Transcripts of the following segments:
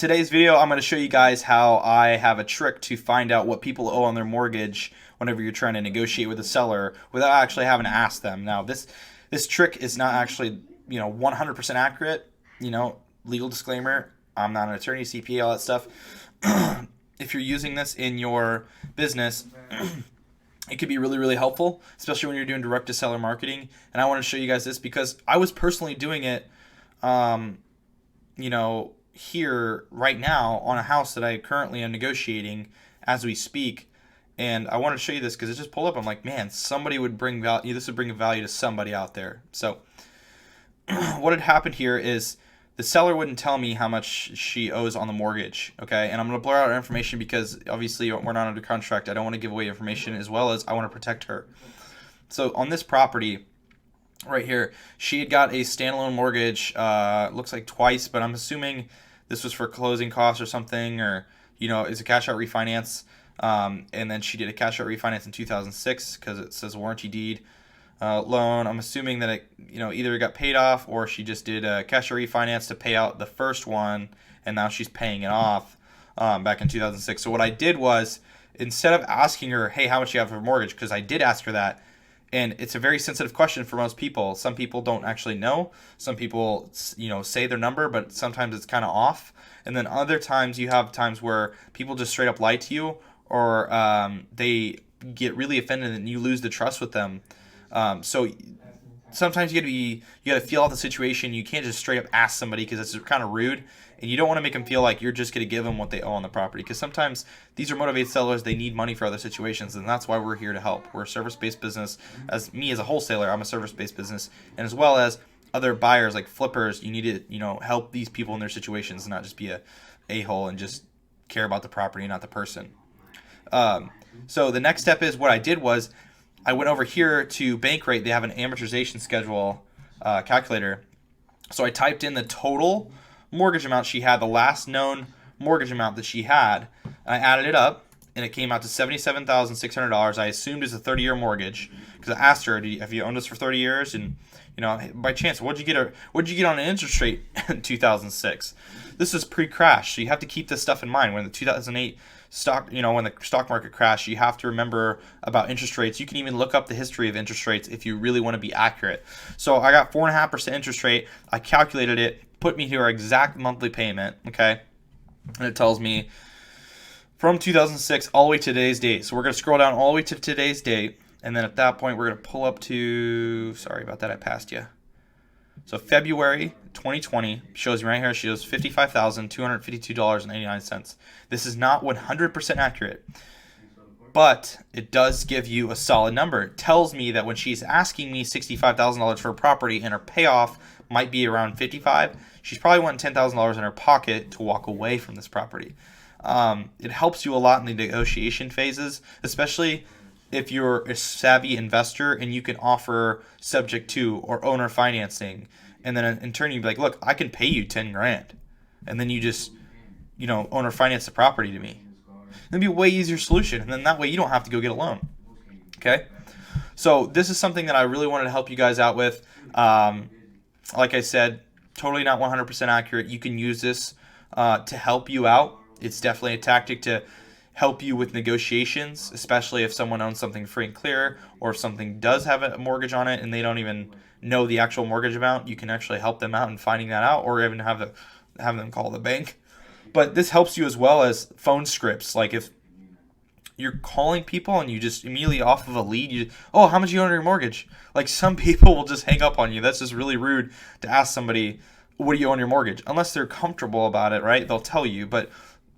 Today's video, I'm going to show you guys how I have a trick to find out what people owe on their mortgage whenever you're trying to negotiate with a seller without actually having to ask them. Now, this trick is not actually 100% accurate. Legal disclaimer: I'm not an attorney, CPA, all that stuff. If you're using this in your business, it could be really, really helpful, especially when you're doing direct to seller marketing. And I want to show you guys this because I was personally doing it, here right now on a house that I currently am negotiating as we speak. And I want to show you this because it just pulled up. I'm like, man, somebody would bring value. This would bring value to somebody out there. So what had happened here is the seller wouldn't tell me how much she owes on the mortgage. Okay. And I'm going to blur out her information because obviously we're not under contract. I don't want to give away information, as well as I want to protect her. So on this property right here, she had got a standalone mortgage, looks like twice, but I'm assuming this was for closing costs or something, or it's a cash out refinance. And then she did a cash out refinance in 2006 because it says warranty deed loan. I'm assuming that it either it got paid off or she just did a cash out refinance to pay out the first one, and now she's paying it off back in 2006. So what I did was, instead of asking her, hey, how much you have for a mortgage, because I did ask her that, and it's a very sensitive question for most people. Some people don't actually know. Some people, say their number, but sometimes it's kind of off. And then other times you have times where people just straight up lie to you, or they get really offended and you lose the trust with them. So sometimes you gotta feel out the situation. You can't just straight up ask somebody because it's kind of rude, and you don't want to make them feel like you're just gonna give them what they owe on the property, because sometimes these are motivated sellers. They need money for other situations, and that's why we're here to help. We're a service-based business. As a wholesaler, I'm a service-based business, and as well as other buyers like flippers, you need to help these people in their situations, and not just be a hole and just care about the property, not the person. So the next step is, what I did was, I went over here to Bankrate. They have an amortization schedule calculator. So I typed in the total mortgage amount she had, the last known mortgage amount that she had. I added it up, and it came out to $77,600. I assumed it's a 30-year mortgage because I asked her, have you owned this for 30 years? And by chance, what'd you get on an interest rate in 2006? This is pre-crash, so you have to keep this stuff in mind. When the 2008 when the stock market crashed, you have to remember about interest rates. You can even look up the history of interest rates if you really want to be accurate. So I got 4.5% interest rate. I calculated it, put me to our exact monthly payment, okay? And it tells me from 2006 all the way to today's date. So we're going to scroll down all the way to today's date, and then at that point we're going to pull up to, sorry about that, I passed you. So February 2020 shows me right here. She owes $55,252.89. This is not 100% accurate, but it does give you a solid number. It tells me that when she's asking me $65,000 for a property and her payoff might be around $55,000, she's probably wanting $10,000 in her pocket to walk away from this property. It helps you a lot in the negotiation phases, especially if you're a savvy investor and you can offer subject to or owner financing, and then in turn you'd be like, look, I can pay you $10,000, and then you just owner finance the property to me. That'd be a way easier solution, and then that way you don't have to go get a loan. Okay, so this is something that I really wanted to help you guys out with. Like I said, totally not 100% accurate. You can use this to help you out. It's definitely a tactic to help you with negotiations, especially if someone owns something free and clear, or if something does have a mortgage on it and they don't even know the actual mortgage amount. You can actually help them out in finding that out, or even have them call the bank. But this helps you as well as phone scripts. Like if you're calling people and you just immediately off of a lead, how much you owe on your mortgage? Like, some people will just hang up on you. That's just really rude to ask somebody, what do you owe on your mortgage? Unless they're comfortable about it, right? They'll tell you, but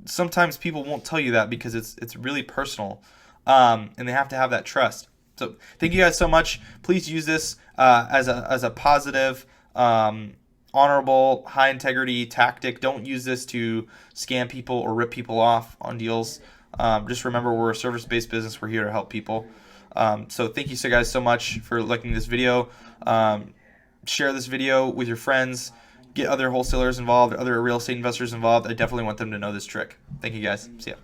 sometimes people won't tell you that because it's really personal, and they have to have that trust. So thank you guys so much. Please use this as a positive, honorable, high integrity tactic. Don't use this to scam people or rip people off on deals. Just remember, we're a service-based business. We're here to help people. So thank you guys so much for liking this video. Share this video with your friends. Get other wholesalers involved, other real estate investors involved. I definitely want them to know this trick. Thank you guys. See ya.